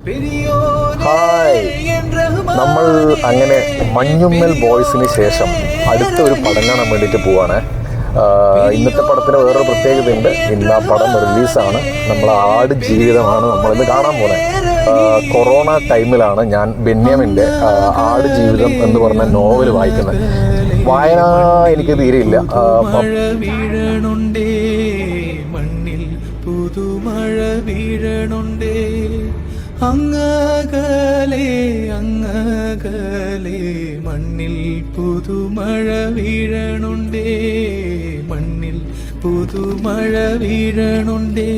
Hi, നമ്മൾ അങ്ങനെ മഞ്ഞുമ്മൽ ബോയ്സിന് ശേഷം അടുത്ത ഒരു പടം കാണാൻ വേണ്ടിയിട്ട് പോവാണ്. ഇന്നത്തെ പടത്തിന് വേറൊരു പ്രത്യേകതയുണ്ട്. ഇന്ന് ആ പടം റിലീസാണ്. നമ്മൾ ആട് ജീവിതമാണ് നമ്മളിന്ന് കാണാൻ പോകുന്നത്. കൊറോണ ടൈമിലാണ് ഞാൻ ബെന്യാമിൻ്റെ ആട് ജീവിതം എന്ന് പറഞ്ഞ നോവൽ വായിക്കുന്നത്. വായന എനിക്ക് തീരെയില്ല. പുതുമഴ വീഴണുണ്ടേ അങ്ങകലെ അങ്ങകലെ മണ്ണിൽ പുതുമഴ വീഴണുണ്ടേ മണ്ണിൽ പുതുമഴ വീഴണുണ്ടേ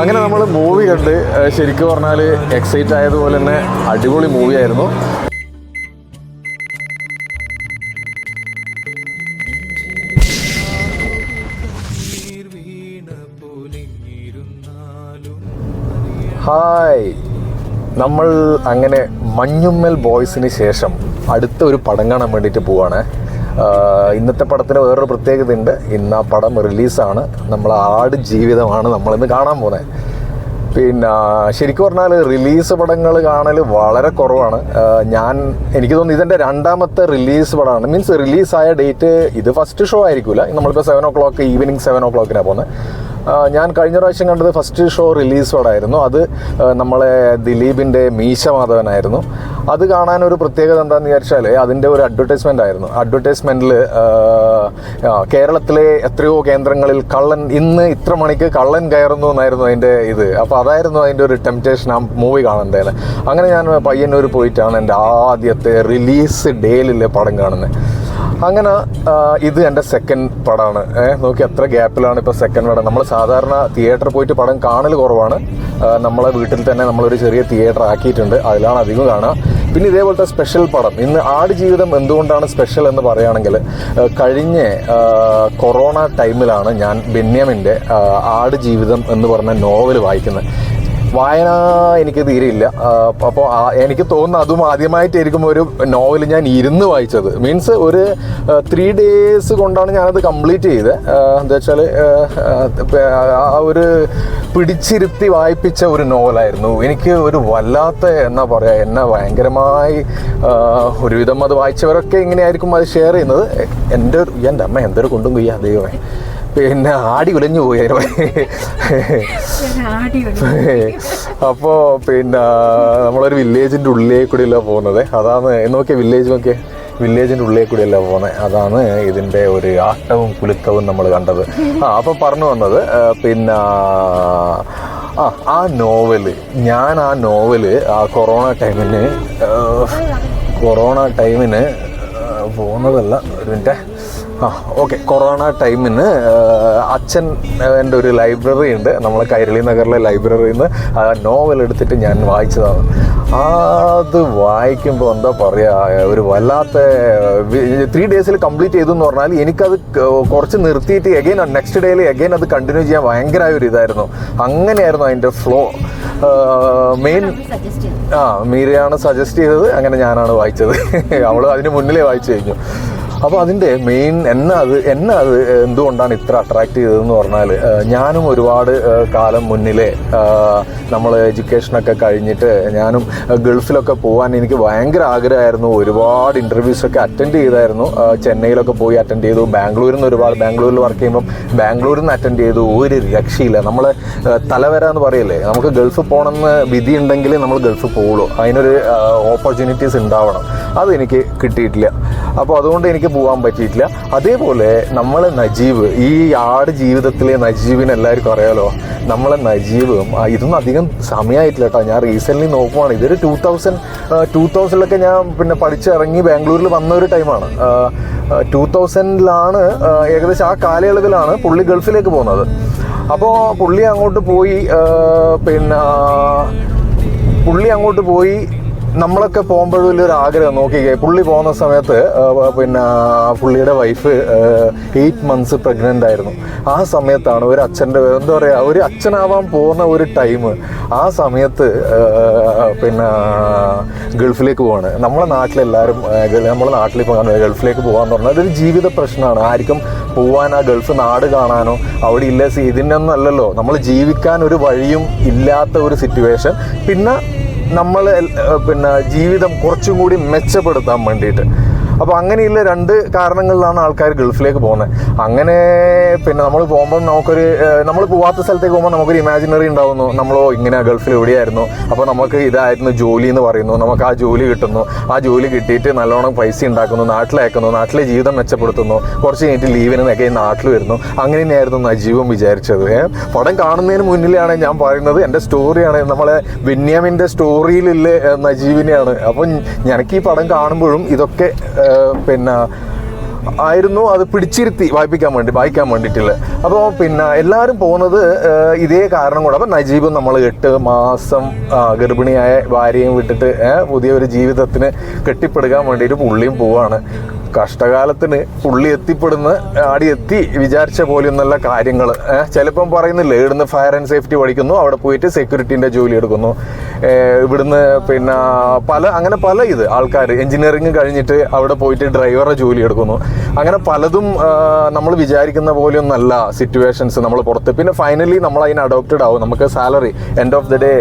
അങ്ങനെ നമ്മൾ മൂവി കണ്ട് ശരിക്കും പറഞ്ഞാൽ എക്സൈറ്റ് ആയതുപോലെ തന്നെ അടിപൊളി മൂവിയായിരുന്നു. ഹായ്, നമ്മൾ അങ്ങനെ മഞ്ഞുമ്മൽ ബോയ്സിന് ശേഷം അടുത്ത ഒരു പടം കാണാൻ വേണ്ടിയിട്ട് പോവാണ്. ഇന്നത്തെ പടത്തിന് വേറൊരു പ്രത്യേകതയുണ്ട്. ഇന്ന് ആ പടം റിലീസാണ്. നമ്മൾ ആട് ജീവിതമാണ് നമ്മളിന്ന് കാണാൻ പോകുന്നത്. പിന്നെ ശരിക്കും പറഞ്ഞാൽ റിലീസ് പടങ്ങൾ കാണൽ വളരെ കുറവാണ്. എനിക്ക് തോന്നുന്നു ഇതെൻ്റെ രണ്ടാമത്തെ റിലീസ് പടമാണ്. മീൻസ് റിലീസായ ഡേറ്റ് ഇത് ഫസ്റ്റ് ഷോ ആയിരിക്കില്ല. നമ്മളിപ്പോൾ 7 o'clock ഈവനിങ് 7 o'clockനാണ് പോകുന്നത്. ഞാൻ കഴിഞ്ഞ പ്രാവശ്യം കണ്ടത് ഫസ്റ്റ് ഷോ റിലീസ് പടമായിരുന്നു. അത് നമ്മളെ ദിലീപിൻ്റെ മീശ മാധവനായിരുന്നു. അത് കാണാനൊരു പ്രത്യേകത എന്താണെന്ന് വിചാരിച്ചാൽ അതിൻ്റെ ഒരു അഡ്വർടൈസ്മെൻ്റ് ആയിരുന്നു. അഡ്വർടൈസ്മെൻറ്റിൽ കേരളത്തിലെ എത്രയോ കേന്ദ്രങ്ങളിൽ ഇന്ന് ഇത്ര മണിക്ക് കള്ളൻ കയറുന്നു എന്നായിരുന്നു അതിൻ്റെ ഇത്. അപ്പോൾ അതായിരുന്നു അതിൻ്റെ ഒരു ടെംപ്റ്റേഷൻ ആ മൂവി കാണേണ്ടത്. അങ്ങനെ ഞാൻ പയ്യന്നൂർ പോയിട്ടാണ് എൻ്റെ ആദ്യത്തെ റിലീസ് ഡേയിലെ പടം കാണുന്നത്. അങ്ങനെ ഇത് എൻ്റെ സെക്കൻഡ് പടമാണ്. നോക്കി എത്ര ഗ്യാപ്പിലാണ് ഇപ്പോൾ സെക്കൻഡ് പടം. നമ്മൾ സാധാരണ തിയേറ്ററിൽ പോയിട്ട് പടം കാണൽ കുറവാണ്. നമ്മളെ വീട്ടിൽ തന്നെ നമ്മളൊരു ചെറിയ തിയേറ്റർ ആക്കിയിട്ടുണ്ട്. അതിലാണ് അധികം കാണുക. പിന്നെ ഇതേപോലത്തെ സ്പെഷ്യൽ പടം ഇന്ന് ആട് ജീവിതം എന്തുകൊണ്ടാണ് സ്പെഷ്യൽ എന്ന് പറയുകയാണെങ്കിൽ കഴിഞ്ഞ കൊറോണ ടൈമിലാണ് ഞാൻ ബെന്യാമിൻ്റെ ആട് ജീവിതം എന്ന് പറഞ്ഞ നോവൽ വായിക്കുന്നത്. വായന എനിക്ക് തീരെയില്ല. അപ്പോൾ എനിക്ക് തോന്നുന്നു അതും ആദ്യമായിട്ടായിരിക്കും ഒരു നോവൽ ഞാൻ ഇരുന്ന് വായിച്ചത്. മീൻസ് ഒരു 3 days കൊണ്ടാണ് ഞാനത് കംപ്ലീറ്റ് ചെയ്തത്. എന്താ വെച്ചാൽ ആ ഒരു പിടിച്ചിരുത്തി വായിപ്പിച്ച ഒരു നോവലായിരുന്നു. എനിക്ക് ഒരു വല്ലാത്ത എന്നാ പറയുക, എന്നെ ഭയങ്കരമായി ഒരുവിധം അത് വായിച്ചവരൊക്കെ ഇങ്ങനെയായിരിക്കും അത് ഷെയർ ചെയ്യുന്നത്. എൻ്റെ അമ്മ എന്തൊരു കൊണ്ടും കൊയ്യാ ദൈവമേ, പിന്നെ ആടി ഉലഞ്ഞു പോയായിരുന്നു. അപ്പോൾ പിന്നെ നമ്മളൊരു വില്ലേജിൻ്റെ ഉള്ളിലേ കൂടിയല്ല പോകുന്നത്. അതാണ് നോക്കിയ വില്ലേജിൻ്റെ ഉള്ളിൽ കൂടിയല്ല പോകുന്നത്. അതാണ് ഇതിൻ്റെ ഒരു ആട്ടവും കുലുക്കവും നമ്മൾ കണ്ടത്. അപ്പോൾ പറഞ്ഞു വന്നത് പിന്നെ ആ നോവല് ആ കൊറോണ ടൈമിന് പോകുന്നതല്ല, ഒരു മിനിറ്റ്. കൊറോണ ടൈമിന് അച്ഛൻ എൻ്റെ ഒരു ലൈബ്രറി ഉണ്ട്, നമ്മളെ കൈരളി നഗറിലെ ലൈബ്രറിയിൽ നിന്ന് നോവൽ എടുത്തിട്ട് ഞാൻ വായിച്ചതാണ്. അത് വായിക്കുമ്പോൾ എന്താ പറയുക, ഒരു വല്ലാത്ത 3 days കംപ്ലീറ്റ് ചെയ്തു എന്ന് പറഞ്ഞാൽ എനിക്കത് കുറച്ച് നിർത്തിയിട്ട് നെക്സ്റ്റ് ഡേയിൽ അത് കണ്ടിന്യൂ ചെയ്യാൻ ഭയങ്കരമായ ഒരു ഇതായിരുന്നു. അങ്ങനെയായിരുന്നു അതിൻ്റെ ഫ്ലോ. മീരയാണ് സജസ്റ്റ് ചെയ്തത്. അങ്ങനെ ഞാനാണ് വായിച്ചത്. അവൾ അതിന് മുന്നിലേ വായിച്ചു കഴിഞ്ഞു. അപ്പോൾ അതിൻ്റെ മെയിൻ എന്നെ അത് എന്തുകൊണ്ടാണ് ഇത്ര അട്രാക്ട് ചെയ്തതെന്ന് പറഞ്ഞാൽ ഞാനും ഒരുപാട് കാലം മുന്നിലേ നമ്മൾ എഡ്യൂക്കേഷനൊക്കെ കഴിഞ്ഞിട്ട് ഞാനും ഗൾഫിലൊക്കെ പോകാൻ എനിക്ക് ഭയങ്കര ആഗ്രഹമായിരുന്നു. ഒരുപാട് ഇൻ്റർവ്യൂസൊക്കെ അറ്റൻഡ് ചെയ്തായിരുന്നു. ചെന്നൈയിലൊക്കെ പോയി അറ്റൻഡ് ചെയ്തു. ബാംഗ്ലൂരിൽ വർക്ക് ചെയ്യുമ്പം ബാംഗ്ലൂരിൽ നിന്ന് അറ്റൻഡ് ചെയ്തു. ഒരു രക്ഷയില്ല. നമ്മൾ തലവര എന്ന് പറയില്ലേ, നമുക്ക് ഗൾഫ് പോകണമെന്ന് വിധി ഉണ്ടെങ്കിൽ നമ്മൾ ഗൾഫ് പോകുള്ളൂ. അതിനൊരു ഓപ്പർച്യൂണിറ്റീസ് ഉണ്ടാവണം. അതെനിക്ക് കിട്ടിയിട്ടില്ല. അപ്പോൾ അതുകൊണ്ട് എനിക്ക് പോകാൻ പറ്റിയിട്ടില്ല. അതേപോലെ നമ്മളെ നജീബ്, ഈ ആട് ജീവിതത്തിലെ നജീബിനെ എല്ലാവർക്കും അറിയാലോ. നമ്മളെ നജീബും ഇതൊന്നും അധികം സമയമായിട്ടില്ല കേട്ടോ. ഞാൻ റീസെൻ്റ്ലി നോക്കുവാണ്. ഇതൊരു 2000 ഞാൻ പിന്നെ പഠിച്ചിറങ്ങി ബാംഗ്ലൂരിൽ വന്ന ഒരു ടൈമാണ്. 2000 ഏകദേശം ആ കാലയളവിലാണ് പുള്ളി ഗൾഫിലേക്ക് പോകുന്നത്. അപ്പോൾ പുള്ളി അങ്ങോട്ട് പോയി നമ്മളൊക്കെ പോകുമ്പോഴും വലിയൊരു ആഗ്രഹം നോക്കിക്കേ, പുള്ളി പോകുന്ന സമയത്ത് പിന്നെ പുള്ളിയുടെ വൈഫ് 8 months പ്രഗ്നൻ്റ് ആയിരുന്നു. ആ സമയത്താണ് ഒരു അച്ഛൻ്റെ എന്താ പറയുക, ഒരു അച്ഛനാവാൻ പോകുന്ന ഒരു ടൈം. ആ സമയത്ത് പിന്നെ ഗൾഫിലേക്ക് പോവാണ്. നമ്മളെ നാട്ടിലെല്ലാവരും നമ്മളെ നാട്ടിൽ ഇപ്പോൾ ഗൾഫിലേക്ക് പോകാമെന്ന് പറഞ്ഞാൽ അതൊരു ജീവിത പ്രശ്നമാണ്. ആർക്കും പോവാൻ ആ ഗൾഫ് നാട് കാണാനോ അവിടെ ഇല്ല, ഇതിനൊന്നും അല്ലല്ലോ. നമ്മൾ ജീവിക്കാൻ ഒരു വഴിയും ഇല്ലാത്ത ഒരു സിറ്റുവേഷൻ. പിന്നെ നമ്മൾ പിന്നെ ജീവിതം കുറച്ചും കൂടി മെച്ചപ്പെടുത്താൻ വേണ്ടിയിട്ട്. അപ്പോൾ അങ്ങനെയുള്ള 2 കാരണങ്ങളിലാണ് ആൾക്കാർ ഗൾഫിലേക്ക് പോകുന്നത്. അങ്ങനെ പിന്നെ നമ്മൾ പോകുമ്പം നമ്മൾ പോവാത്ത സ്ഥലത്തേക്ക് പോകുമ്പോൾ നമുക്കൊരു ഇമാജിനറി ഉണ്ടാവുന്നു. നമ്മളോ ഇങ്ങനെ ഗൾഫിൽ എവിടെയായിരുന്നു, അപ്പോൾ നമുക്ക് ഇതായിരുന്നു ജോലി എന്ന് പറയുന്നു, നമുക്ക് ആ ജോലി കിട്ടുന്നു, ആ ജോലി കിട്ടിയിട്ട് നല്ലോണം പൈസ ഉണ്ടാക്കുന്നു, നാട്ടിലയക്കുന്നു, നാട്ടിലെ ജീവിതം മെച്ചപ്പെടുത്തുന്നു, കുറച്ച് കഴിഞ്ഞിട്ട് ലീവിന് നഗൈ നാട്ടിൽ വരുന്നു. അങ്ങനെ തന്നെയായിരുന്നു നജീബും വിചാരിച്ചത്. പടം കാണുന്നതിന് മുന്നിലാണ് ഞാൻ പറയുന്നത്, എൻ്റെ സ്റ്റോറിയാണ്, നമ്മളെ ബെന്യാമിൻ്റെ സ്റ്റോറിയിലുള്ള നജീബിനെയാണ്. അപ്പം എനിക്ക് ഈ പടം കാണുമ്പോഴും ഇതൊക്കെ പിന്നെ ആയിരുന്നു അത് പിടിച്ചിരുത്തി വായിക്കാൻ വേണ്ടിയിട്ടില്ല. അപ്പോൾ പിന്നെ എല്ലാവരും പോകുന്നത് ഇതേ കാരണം കൊണ്ട്. അപ്പം നജീബും നമ്മൾ 8 മാസം ഗർഭിണിയായ ഭാര്യയും വിട്ടിട്ട് പുതിയ ഒരു ജീവിതത്തിന് കെട്ടിപ്പടുക്കാൻ വേണ്ടിയിട്ട് പുള്ളിയും പോവാണ്. കഷ്ടകാലത്തിന് പുള്ളി എത്തിപ്പെടുന്ന എത്തി വിചാരിച്ച പോലെയൊന്നുമല്ല കാര്യങ്ങൾ. ചിലപ്പം പറയുന്നില്ല, ഇവിടുന്ന് ഫയർ ആൻഡ് സേഫ്റ്റി പഠിക്കുന്നു, അവിടെ പോയിട്ട് സെക്യൂരിറ്റീൻ്റെ ജോലി എടുക്കുന്നു, ഇവിടുന്ന് പിന്നെ അങ്ങനെ പല ആൾക്കാർ എൻജിനീയറിങ് കഴിഞ്ഞിട്ട് അവിടെ പോയിട്ട് ഡ്രൈവറുടെ ജോലി എടുക്കുന്നു. അങ്ങനെ പലതും നമ്മൾ വിചാരിക്കുന്ന പോലെയൊന്നല്ല സിറ്റുവേഷൻസ് നമ്മൾ പുറത്ത്. പിന്നെ ഫൈനലി നമ്മൾ അതിന് അഡോപ്റ്റഡ് ആവും. നമുക്ക് salary end of the day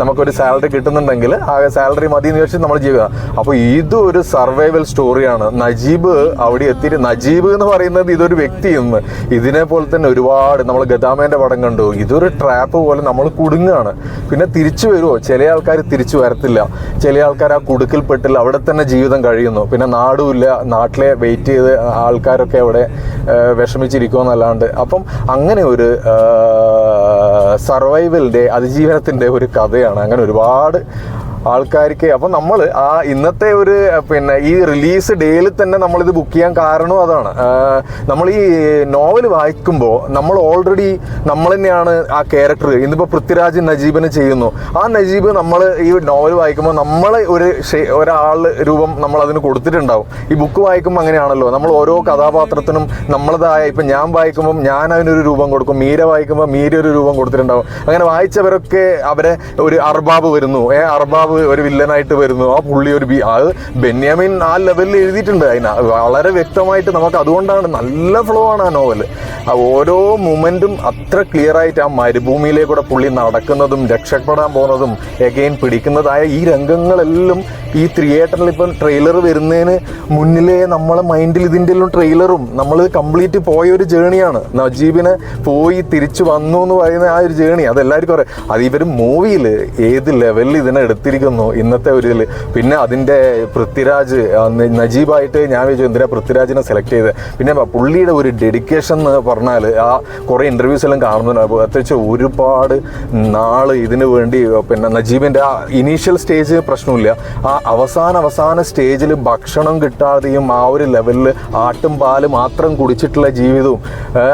നമുക്കൊരു സാലറി കിട്ടുന്നുണ്ടെങ്കിൽ ആ സാലറി മതി എന്ന് വെച്ചിട്ട് നമ്മൾ ചെയ്യുക. അപ്പോൾ ഇതൊരു സർവൈവൽ സ്റ്റോറിയാണ്. നജീബ് അവിടെ എത്തിയിട്ട്, നജീബ് എന്ന് പറയുന്നത് ഇതൊരു വ്യക്തി എന്ന്, ഇതിനെ പോലെ തന്നെ ഒരുപാട് നമ്മൾ ഗദാമേൻ്റെ പടം കണ്ടു, ഇതൊരു ട്രാപ്പ് പോലെ നമ്മൾ കുടുങ്ങുകയാണ്. പിന്നെ തിരിച്ചു വരുമോ? ചില ആൾക്കാർ തിരിച്ചു വരത്തില്ല, ചില ആൾക്കാർ ആ കുടുക്കിൽപ്പെട്ടില്ല, അവിടെ തന്നെ ജീവിതം കഴിയുന്നു. പിന്നെ നാടുമില്ല, നാട്ടിലെ വെയിറ്റ് ചെയ്ത് ആൾക്കാരൊക്കെ അവിടെ വിഷമിച്ചിരിക്കുമെന്നല്ലാണ്ട്. അപ്പം അങ്ങനെ ഒരു സർവൈവലിൻ്റെ അതിജീവനത്തിൻ്റെ ഒരു കഥയാണ്. അങ്ങനെ ഒരുപാട് ആൾക്കാർക്ക്. അപ്പം നമ്മൾ ആ ഇന്നത്തെ ഒരു പിന്നെ ഈ റിലീസ് ഡേയിൽ തന്നെ നമ്മളിത് ബുക്ക് ചെയ്യാൻ കാരണവും അതാണ്. നമ്മൾ ഈ നോവൽ വായിക്കുമ്പോൾ നമ്മൾ ഓൾറെഡി നമ്മൾ തന്നെയാണ് ആ ക്യാരക്ടർ. ഇന്നിപ്പോൾ പൃഥ്വിരാജ് നജീബിനെ ചെയ്യുന്നു. ആ നജീബ് നമ്മൾ ഈ നോവൽ വായിക്കുമ്പോൾ നമ്മൾ ഒരാൾ രൂപം നമ്മൾ അതിന് കൊടുത്തിട്ടുണ്ടാവും. ഈ ബുക്ക് വായിക്കുമ്പോൾ അങ്ങനെയാണല്ലോ, നമ്മൾ ഓരോ കഥാപാത്രത്തിനും നമ്മളതായ, ഇപ്പം ഞാൻ വായിക്കുമ്പം ഞാൻ അതിനൊരു രൂപം കൊടുക്കും, മീര വായിക്കുമ്പോൾ മീര ഒരു രൂപം കൊടുത്തിട്ടുണ്ടാവും. അങ്ങനെ വായിച്ചവരൊക്കെ അവരെ ഒരു അർബാബ് വരുന്നു, അർബാബ് ഒരു വില്ലനായിട്ട് വരുന്നു, ആ പുള്ളി അത് ബെന്യാമിൻ ആ ലെവലിൽ എഴുതിയിട്ടുണ്ട്. അതിന് വളരെ വ്യക്തമായിട്ട് നമുക്ക്, അതുകൊണ്ടാണ് നല്ല ഫ്ലോ ആണ് ആ നോവൽ. ആ ഓരോ മൊമെന്റും അത്ര ക്ലിയർ ആയിട്ട് ആ മരുഭൂമിയിലേക്കൂടെ പുള്ളി നടക്കുന്നതും രക്ഷപ്പെടാൻ പോകുന്നതും എഗെയിൻ പിടിക്കുന്നതായ ഈ രംഗങ്ങളെല്ലാം ഈ തിയേറ്ററിൽ ഇപ്പം ട്രെയിലർ വരുന്നതിന് മുന്നിലേ നമ്മളെ മൈൻഡിൽ ഇതിൻ്റെ എല്ലാം ട്രെയിലറും നമ്മൾ കംപ്ലീറ്റ് പോയൊരു ജേണിയാണ്. നജീബിനെ പോയി തിരിച്ചു വന്നു എന്ന് പറയുന്ന ആ ഒരു ജേണി അതെല്ലാവർക്കും അറിയാം. അത് ഇവർ മൂവിയിൽ ഏത് ലെവലിൽ ഇതിനെ എടുത്തിരിക്കുന്നു ഇന്നത്തെ ഒരു ഇതിൽ. പിന്നെ അതിൻ്റെ പൃഥ്വിരാജ് നജീബായിട്ട് ഞാൻ വിചാരിച്ചു എന്തിനാ പൃഥ്വിരാജിനെ സെലക്ട് ചെയ്ത്. പിന്നെ പുള്ളിയുടെ ഒരു ഡെഡിക്കേഷൻ എന്ന് പറഞ്ഞാൽ ആ കുറേ ഇൻ്റർവ്യൂസ് എല്ലാം കാണുന്നുണ്ട്. പ്രത്യേകിച്ച് ഒരുപാട് നാൾ ഇതിനു വേണ്ടി പിന്നെ നജീബിൻ്റെ ആ ഇനീഷ്യൽ സ്റ്റേജ് പ്രശ്നമില്ല, ആ അവസാന സ്റ്റേജിൽ ഭക്ഷണം കിട്ടാതെയും ആ ഒരു ലെവലിൽ ആട്ടും പാല് മാത്രം കുടിച്ചിട്ടുള്ള ജീവിതവും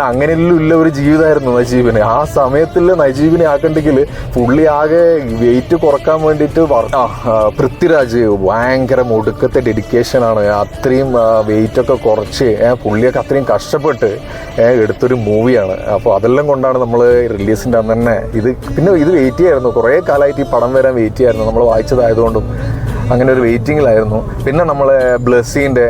അങ്ങനെയുള്ള ഒരു ജീവിതമായിരുന്നു നജീബിന്. ആ സമയത്തിൽ നജീബിനെ ആക്കണ്ടെങ്കിൽ പുള്ളി ആകെ വെയിറ്റ് കുറക്കാൻ വേണ്ടിയിട്ട് പൃഥ്വിരാജ് ഭയങ്കര ഒടുക്കത്തെ ഡെഡിക്കേഷനാണ്. അത്രയും വെയിറ്റൊക്കെ കുറച്ച് പുള്ളിയൊക്കെ അത്രയും കഷ്ടപ്പെട്ട് എടുത്തൊരു മൂവിയാണ്. അപ്പോൾ അതെല്ലാം കൊണ്ടാണ് നമ്മൾ റിലീസിൻ്റെ അന്ന് തന്നെ പിന്നെ ഇത് വെയിറ്റ് ചെയ്യായിരുന്നു. കുറേ കാലമായിട്ട് ഈ പടം വരാൻ വെയിറ്റ് ചെയ്യായിരുന്നു. നമ്മൾ വായിച്ചതായതുകൊണ്ടും അങ്ങനെ ഒരു വെയിറ്റിങ്ങിലായിരുന്നു. പിന്നെ നമ്മൾ ബ്ലെസ്സിൻ്റെ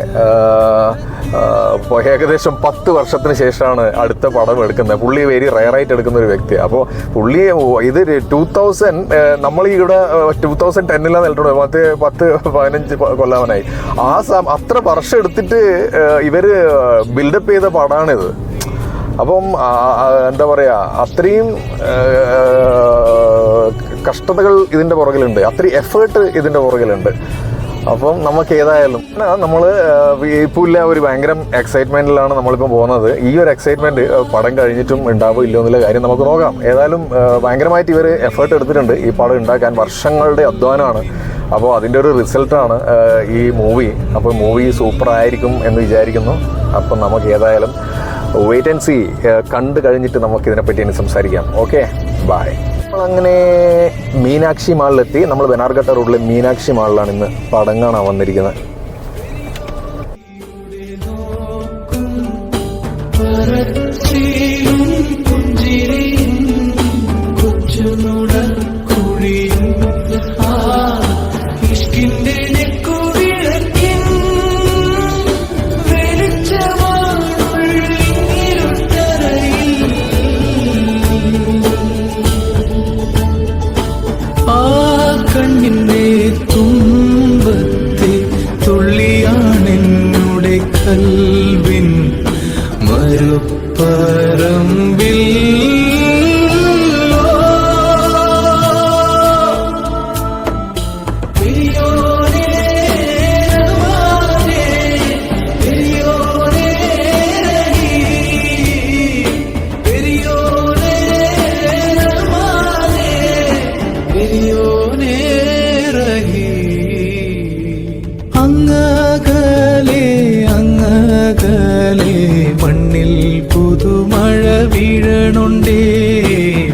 ഏകദേശം 10 വർഷത്തിന് ശേഷമാണ് അടുത്ത പടം എടുക്കുന്നത്. പുള്ളി വെരി റയറായിട്ട് എടുക്കുന്ന ഒരു വ്യക്തിയാണ്. അപ്പോൾ പുള്ളി ഇത് 2000 നമ്മൾ ഇവിടെ 2010 നിൽക്കുന്നത് 10-15 കൊല്ലാവനായി. അത്ര വർഷം എടുത്തിട്ട് ഇവർ ബിൽഡപ്പ് ചെയ്ത പടമാണിത്. അപ്പം എന്താ പറയുക, അത്രയും കഷ്ടതകൾ ഇതിൻ്റെ പുറകിലുണ്ട്, അത്രയും എഫേർട്ട് ഇതിൻ്റെ പുറകിലുണ്ട്. അപ്പം നമുക്ക് ഏതായാലും നമ്മൾ ഇപ്പോൾ ഇല്ല ഒരു ഭയങ്കര എക്സൈറ്റ്മെൻറ്റിലാണ് നമ്മളിപ്പോൾ പോകുന്നത്. ഈ ഒരു എക്സൈറ്റ്മെൻറ്റ് പടം കഴിഞ്ഞിട്ടും ഉണ്ടാവും ഇല്ലോ എന്നുള്ള കാര്യം നമുക്ക് നോക്കാം. ഏതായാലും ഭയങ്കരമായിട്ട് ഇവർ എഫേർട്ട് എടുത്തിട്ടുണ്ട് ഈ പടം ഉണ്ടാക്കാൻ. വർഷങ്ങളുടെ അധ്വാനമാണ്. അപ്പോൾ അതിൻ്റെ ഒരു റിസൾട്ടാണ് ഈ മൂവി. അപ്പോൾ മൂവി സൂപ്പറായിരിക്കും എന്ന് വിചാരിക്കുന്നു. അപ്പം നമുക്ക് ഏതായാലും വെയിറ്റ് ആൻഡ് സീ കണ്ടു കഴിഞ്ഞിട്ട് നമുക്ക് ഇതിനെപ്പറ്റി ഇനി സംസാരിക്കാം. Okay, bye. നമ്മളങ്ങനെ മീനാക്ഷി മാളിലെത്തി. നമ്മൾ ബനാർഘട്ട റോഡിലെ മീനാക്ഷി മാളിലാണ് ഇന്ന് പടം കാണാൻ വന്നിരിക്കുന്നത്. കൽവിൻ മരുപ്പറമ്പിൽ മണ്ണിൽ പുതുമഴ വീഴണുണ്ടേ,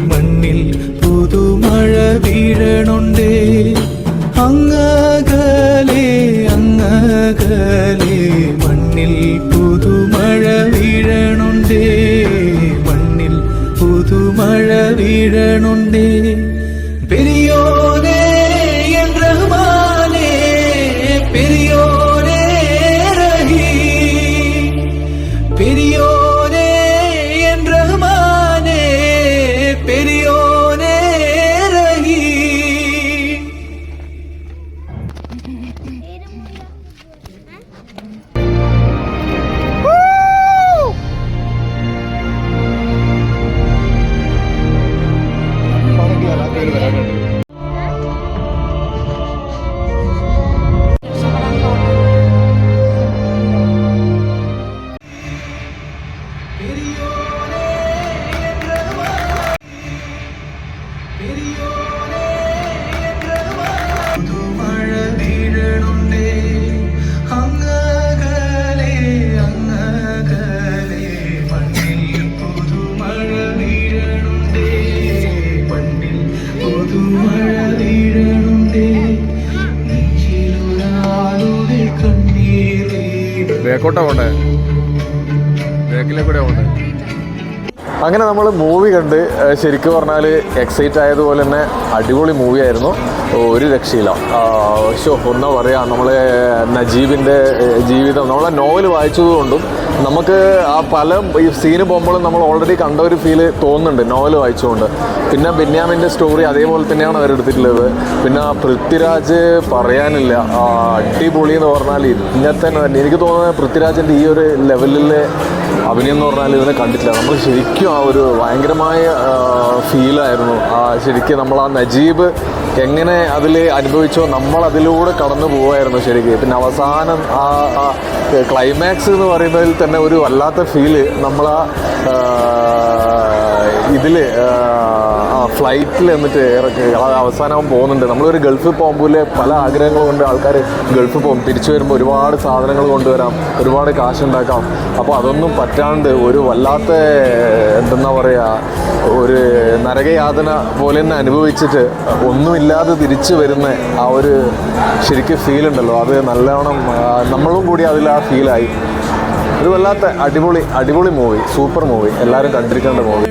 മണ്ണിൽ പുതുമഴ വീഴണുണ്ടേ. അങ്ങകലെ അങ്ങകലെ മണ്ണിൽ പുതുമഴ വീഴണുണ്ടേ, മണ്ണിൽ പുതുമഴ വീഴണുണ്ടേ. പെരിയോനേ എൻ റഹ്മാനേ, പെരിയോനേ റഹീം, പെരിയോനേ എൻ റഹ്മാനേ, പെരിയോനേ റഹീം. പുതുമഴ വീഴണുണ്ടേ, അങ്ങകലെ അങ്ങകലെ മണ്ണിൽ പുതുമഴ വീഴണുണ്ടേ, മണ്ണിൽ പുതുമഴ വീഴണുണ്ടേ. നെഞ്ചിലൊരാളുടെ കണ്ണീരേ. ബേക്കോട്ടാ പോണ്ടേ, ബേക്കിലെ കൂടെ പോണ്ടേ. അങ്ങനെ നമ്മൾ മൂവി കണ്ട് ശരിക്കും പറഞ്ഞാൽ എക്സൈറ്റ് ആയതുപോലെ തന്നെ അടിപൊളി മൂവി ആയിരുന്നു. ഒരു രക്ഷയില്ല. ഒന്നാ പറയാ, നമ്മൾ നജീബിൻ്റെ ജീവിതം നമ്മളെ നോവൽ വായിച്ചതുകൊണ്ടും നമുക്ക് ആ പല ഈ സീന് പോകുമ്പോഴും നമ്മൾ ഓൾറെഡി കണ്ട ഒരു ഫീല് തോന്നുന്നുണ്ട് നോവൽ വായിച്ചുകൊണ്ട്. പിന്നെ ബെന്യാമിൻ്റെ സ്റ്റോറി അതേപോലെ തന്നെയാണ് അവരെടുത്തിട്ടുള്ളത്. പിന്നെ പൃഥ്വിരാജ് പറയാനില്ല, അടിപൊളി എന്ന് പറഞ്ഞാൽ ഇന്നത്തെ എനിക്ക് തോന്നുന്നത് പൃഥ്വിരാജിൻ്റെ ഈ ഒരു ലെവലിലെ അഭിനയം എന്ന് പറഞ്ഞാൽ ഇതിനെ കണ്ടിട്ടില്ല. നമ്മൾ ശരിക്കും ആ ഒരു ഭയങ്കരമായ ഫീലായിരുന്നു. ശരിക്കും നമ്മൾ ആ നജീബ് എങ്ങനെ അതിൽ അനുഭവിച്ചോ നമ്മൾ അതിലൂടെ കടന്നു പോവായിരുന്നു ശരിക്കും. പിന്നെ അവസാനം ആ ക്ലൈമാക്സ് എന്ന് പറയുന്നതിൽ തന്നെ ഒരു വല്ലാത്ത ഫീല് നമ്മൾ ഇതിൽ ഫ്ലൈറ്റിൽ എന്നിട്ട് അവസാനം പോകുന്നുണ്ട്. നമ്മളൊരു ഗൾഫിൽ പോകുമ്പോൾ പല ആഗ്രഹങ്ങൾ കൊണ്ട് ആൾക്കാർ ഗൾഫിൽ പോകും. തിരിച്ചു വരുമ്പോൾ ഒരുപാട് സാധനങ്ങൾ കൊണ്ടുവരാം, ഒരുപാട് കാശുണ്ടാക്കാം. അപ്പോൾ അതൊന്നും പറ്റാണ്ട് ഒരു വല്ലാത്ത എന്തെന്നാ പറയുക, ഒരു നരകയാതന പോലെ തന്നെ അനുഭവിച്ചിട്ട് ഒന്നുമില്ലാതെ തിരിച്ചു വരുന്ന ആ ഒരു ശരിക്കും ഫീലുണ്ടല്ലോ, അത് നല്ലവണ്ണം നമ്മളും കൂടി അതിൽ ആ ഫീലായി. ഒരു വല്ലാത്ത അടിപൊളി മൂവി, സൂപ്പർ മൂവി, എല്ലാവരും കണ്ടിരിക്കേണ്ട മൂവി.